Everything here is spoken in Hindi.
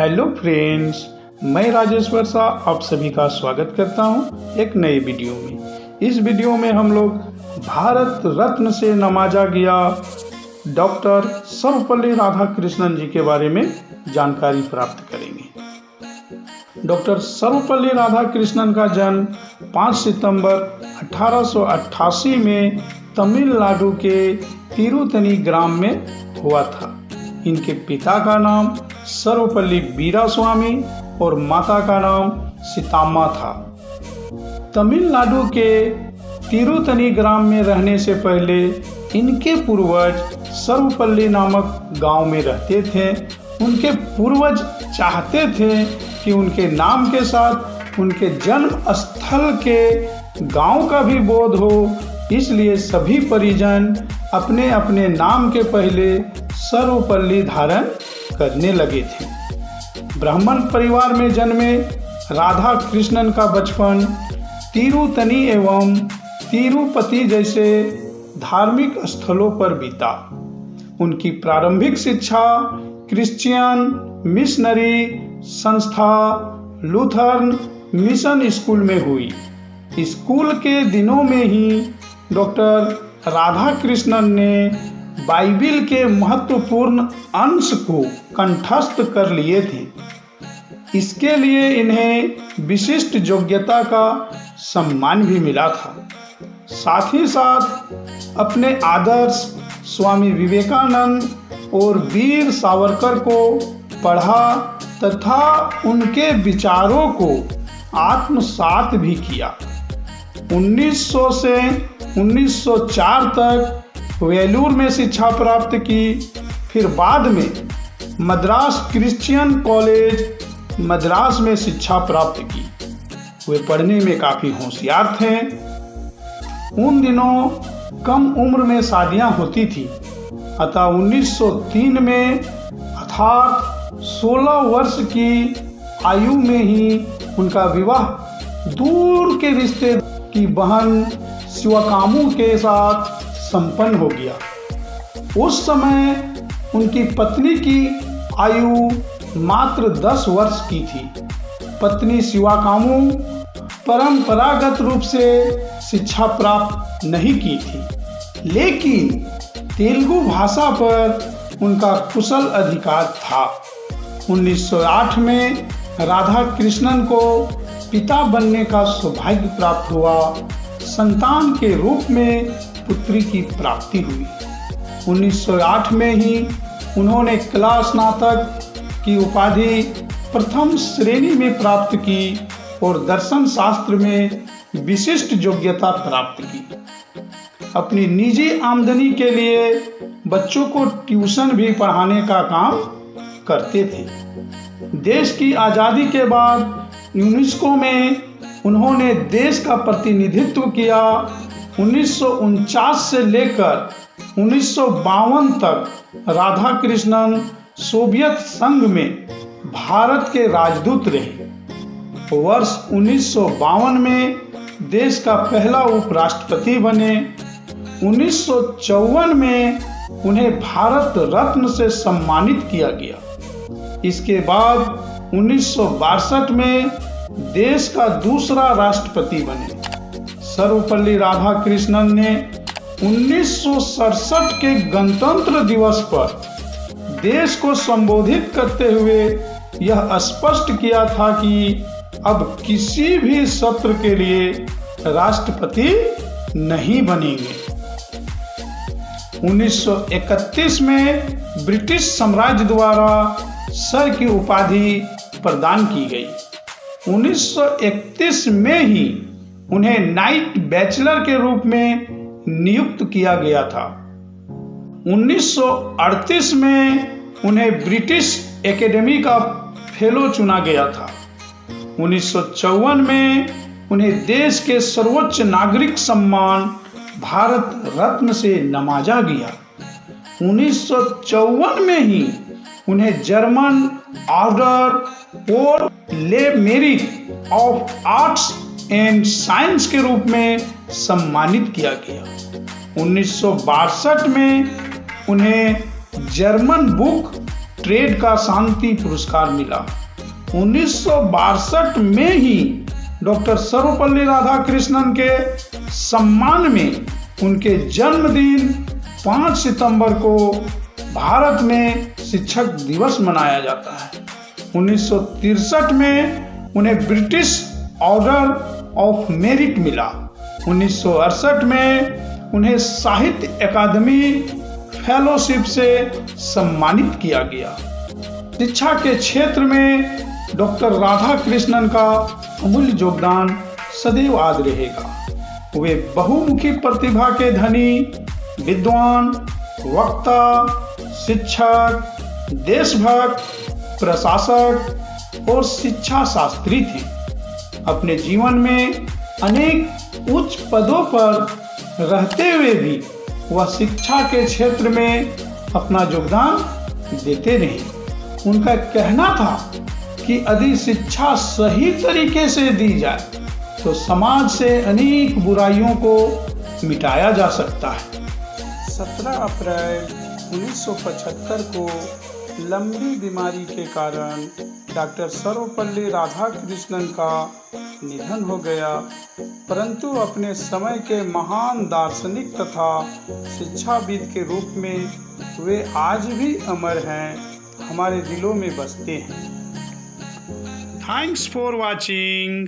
हेलो फ्रेंड्स, मैं राजेश्वर शाह आप सभी का स्वागत करता हूं एक नए वीडियो में। इस वीडियो में हम लोग भारत रत्न से नवाजा गया डॉक्टर सर्वपल्ली राधाकृष्णन जी के बारे में जानकारी प्राप्त करेंगे। डॉक्टर सर्वपल्ली राधाकृष्णन का जन्म 5 सितंबर 1888 में तमिलनाडु के तिरुतनी ग्राम में हुआ था। इनके पिता का नाम सर्वपल्ली वीरास्वामी और माता का नाम सीताम्मा था। तमिलनाडु के तिरुतनी ग्राम में रहने से पहले इनके पूर्वज सर्वपल्ली नामक गांव में रहते थे। उनके पूर्वज चाहते थे कि उनके नाम के साथ उनके जन्म स्थल के गांव का भी बोध हो, इसलिए सभी परिजन अपने अपने नाम के पहले सर्वपल्ली धारण करने लगे थे। ब्राह्मण परिवार में जन्मे राधा कृष्णन का बचपन तिरुतनी एवं तिरुपति जैसे धार्मिक स्थलों पर बीता। उनकी प्रारंभिक शिक्षा क्रिश्चियन मिशनरी संस्था लूथरन मिशन स्कूल में हुई। स्कूल के दिनों में ही डॉक्टर राधा कृष्णन ने बाइबिल के महत्वपूर्ण अंश को कंठस्थ कर लिए थे। इसके लिए इन्हें विशिष्ट योग्यता का सम्मान भी मिला था। साथ ही साथ अपने आदर्श स्वामी विवेकानंद और वीर सावरकर को पढ़ा तथा उनके विचारों को आत्मसात भी किया। 1900 से 1904 तक वेलूर में शिक्षा प्राप्त की। फिर बाद में मद्रास क्रिश्चियन कॉलेज मद्रास में शिक्षा प्राप्त की। वे पढ़ने में काफ़ी होशियार थे। उन दिनों कम उम्र में शादियां होती थी, अतः 1903 में अर्थात 16 वर्ष की आयु में ही उनका विवाह दूर के रिश्ते की बहन शिवकामू के साथ संपन्न हो गया। उस समय उनकी पत्नी की आयु मात्र 10 वर्ष की थी। पत्नी शिवकामू परंपरागत रूप से शिक्षा प्राप्त नहीं की थी, लेकिन तेलुगु भाषा पर उनका कुशल अधिकार था। 1908 में राधा कृष्णन को पिता बनने का सौभाग्य प्राप्त हुआ। संतान के रूप में पुत्री की प्राप्ति हुई। 1908 में ही उन्होंने कला स्नातक की उपाधि प्रथम श्रेणी में प्राप्त की और दर्शन शास्त्र में विशिष्ट योग्यता प्राप्त की। अपनी निजी आमदनी के लिए बच्चों को ट्यूशन भी पढ़ाने का काम करते थे। देश की आज़ादी के बाद यूनेस्को में उन्होंने देश का प्रतिनिधित्व किया। 1949 से लेकर 1952 तक राधा कृष्णन सोवियत संघ में भारत के राजदूत रहे। वर्ष 1952 में देश का पहला उपराष्ट्रपति बने। 1954 में उन्हें भारत रत्न से सम्मानित किया गया। इसके बाद 1962 में देश का दूसरा राष्ट्रपति बने। सर्वपल्ली राधाकृष्णन ने 1967 के गणतंत्र दिवस पर देश को संबोधित करते हुए यह स्पष्ट किया था कि अब किसी भी सत्र के लिए राष्ट्रपति नहीं बनेंगे। 1931 में ब्रिटिश साम्राज्य द्वारा सर की उपाधि प्रदान की गई। 1931 में ही उन्हें नाइट बैचलर के रूप में नियुक्त किया गया था। 1938 में उन्हें ब्रिटिश एकेडमी का फेलो चुना गया था। 1954 में उन्हें देश के सर्वोच्च नागरिक सम्मान भारत रत्न से नवाजा गया। 1954 में ही उन्हें जर्मन ऑर्डर और ले merit of arts and science के रूप में सम्मानित किया गया। 1962 में उन्हें जर्मन बुक ट्रेड का शांति पुरस्कार मिला। 1962 में ही डॉक्टर सर्वपल्ली राधाकृष्णन के सम्मान में उनके जन्मदिन 5 सितंबर को भारत में शिक्षक दिवस मनाया जाता है। 1963 में उन्हें ब्रिटिश ऑर्डर ऑफ मेरिट मिला। 1968 में उन्हें साहित्य अकादमी फेलोशिप से सम्मानित किया गया। शिक्षा के क्षेत्र में डॉक्टर राधाकृष्णन का अमूल्य योगदान सदैव याद रहेगा। वे बहुमुखी प्रतिभा के धनी, विद्वान, वक्ता, शिक्षक, देशभक्त, प्रशासक और शिक्षा शास्त्री थे। अपने जीवन में अनेक उच्च पदों पर रहते हुए भी वह शिक्षा के क्षेत्र में अपना योगदान देते रहे। उनका कहना था कि यदि शिक्षा सही तरीके से दी जाए तो समाज से अनेक बुराइयों को मिटाया जा सकता है। 17 अप्रैल 1975 को लंबी बीमारी के कारण डॉक्टर सर्वपल्ली राधाकृष्णन का निधन हो गया, परंतु अपने समय के महान दार्शनिक तथा शिक्षाविद के रूप में वे आज भी अमर हैं, हमारे दिलों में बसते हैं। Thanks for watching.